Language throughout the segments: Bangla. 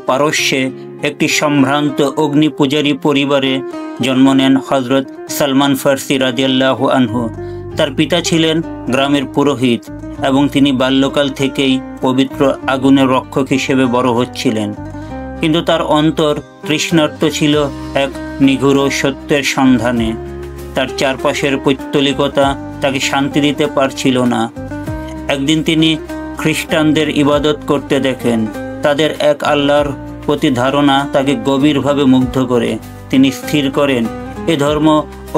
পারস্যে একটি সম্ভ্রান্ত অগ্নি পূজারী পরিবারে জন্ম নেন হযরত সালমান ফার্সি রাদিয়াল্লাহু আনহু। তার পিতা ছিলেন গ্রামের পুরোহিত এবং তিনি বাল্যকাল থেকেই পবিত্র আগুনের রক্ষক হিসেবে বড় হচ্ছিলেন। কিন্তু তার অন্তর তৃষ্ণার্ত ছিল এক নিগূঢ় সত্যের সন্ধানে। তার চারপাশের পৌত্তলিকতা তাকে শান্তি দিতে পারছিল না। একদিন তিনি খ্রিস্টানদের ইবাদত করতে দেখেন। তাদের এক আল্লাহর প্রতি ধারণা তাকে গভীরভাবে মুগ্ধ করে। তিনি স্থির করেন এ ধর্ম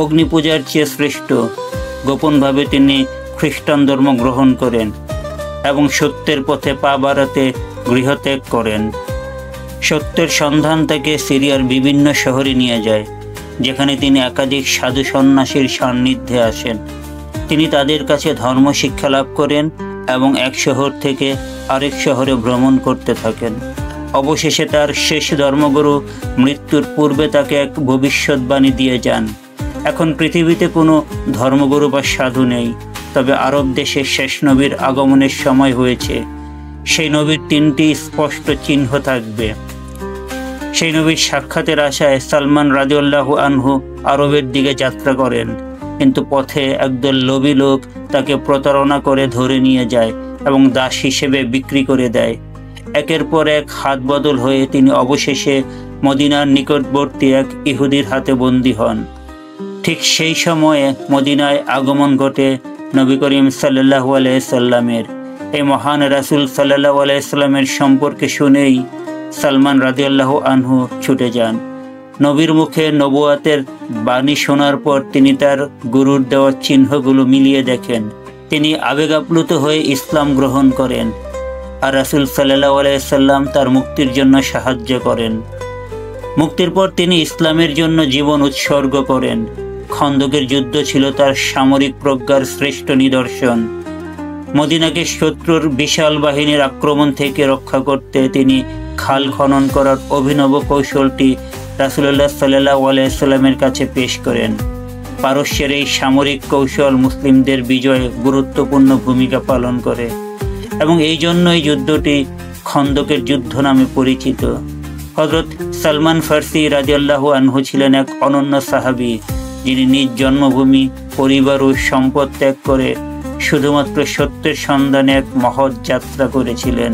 অগ্নিপূজার চেয়ে শ্রেষ্ঠ। গোপনভাবে তিনি খ্রিস্টান ধর্ম গ্রহণ করেন এবং সত্যের পথে পা বাড়াতে গৃহত্যাগ করেন। সত্যের সন্ধান তাকে সিরিয়ার বিভিন্ন শহরে নিয়ে যায়, যেখানে তিনি একাধিক সাধু সন্ন্যাসীর সান্নিধ্যে আসেন। তিনি তাদের কাছে ধর্ম শিক্ষা লাভ করেন এবং এক শহর থেকে আরেক শহরে ভ্রমণ করতে থাকেন। অবশেষে তার শেষ ধর্মগুরু মৃত্যুর পূর্বে তাকে এক ভবিষ্যৎবাণী দিয়ে যান। এখন পৃথিবীতে কোনো ধর্মগুরু বা সাধু নেই, তবে আরব দেশে শেষ নবীর আগমনের সময় হয়েছে। সেই নবীর 3টি স্পষ্ট চিহ্ন থাকবে। সেই নবীর সাক্ষাতের আশায় সালমান রাদিয়াল্লাহু আনহু আরবের দিকে যাত্রা করেন, কিন্তু পথে একদল লোভী লোক তাকে প্রতারণা করে ধরে নিয়ে যায় এবং দাস হিসেবে বিক্রি করে দেয়। একের পর এক হাত বদল হয়ে তিনি অবশেষে মদিনার নিকটবর্তী এক ইহুদির হাতে বন্দী হন। ঠিক সেই সময়ে মদিনায় আগমন ঘটে নবী করিম সাল্লাল্লাহু আলাইহি সাল্লামের। এই মহান রাসূল সাল্লাল্লাহু আলাইহি সাল্লামের সম্পর্কে শুনেই সালমান রাদিয়াল্লাহু আনহু ছুটে যান। নবীর মুখে নবুয়াতের বাণী শোনার পর তিনি তার গুরুর দেওয়া চিহ্নগুলো মিলিয়ে দেখেন। তিনি আবেগাপ্লুত হয়ে ইসলাম গ্রহণ করেন, আর রাসূল সাল্লাল্লাহু আলাইহি সাল্লাম তার মুক্তির জন্য সাহায্য করেন। মুক্তির পর তিনি ইসলামের জন্য জীবন উৎসর্গ করেন। খন্দকের যুদ্ধ ছিল তার সামরিক প্রজ্ঞার শ্রেষ্ঠ নিদর্শন। মদিনাকে শত্রুর বিশাল বাহিনীর আক্রমণ থেকে রক্ষা করতে তিনি খাল খনন করার অভিনব কৌশলটি রাসূলুল্লাহ সাল্লাল্লাহু আলাইহি সাল্লামের কাছে পেশ করেন। পারস্যের এই সামরিক কৌশল মুসলিমদের বিজয়ে গুরুত্বপূর্ণ ভূমিকা পালন করে এবং এই জন্যই যুদ্ধটি খন্দকের যুদ্ধ নামে পরিচিত। হযরত সালমান ফার্সি রাদিয়াল্লাহু আনহু ছিলেন এক অনন্য সাহাবী, যিনি নিজ জন্মভূমি, পরিবার ও সম্পদ ত্যাগ করে শুধুমাত্র সত্যের সন্ধানে এক মহৎ যাত্রা করেছিলেন।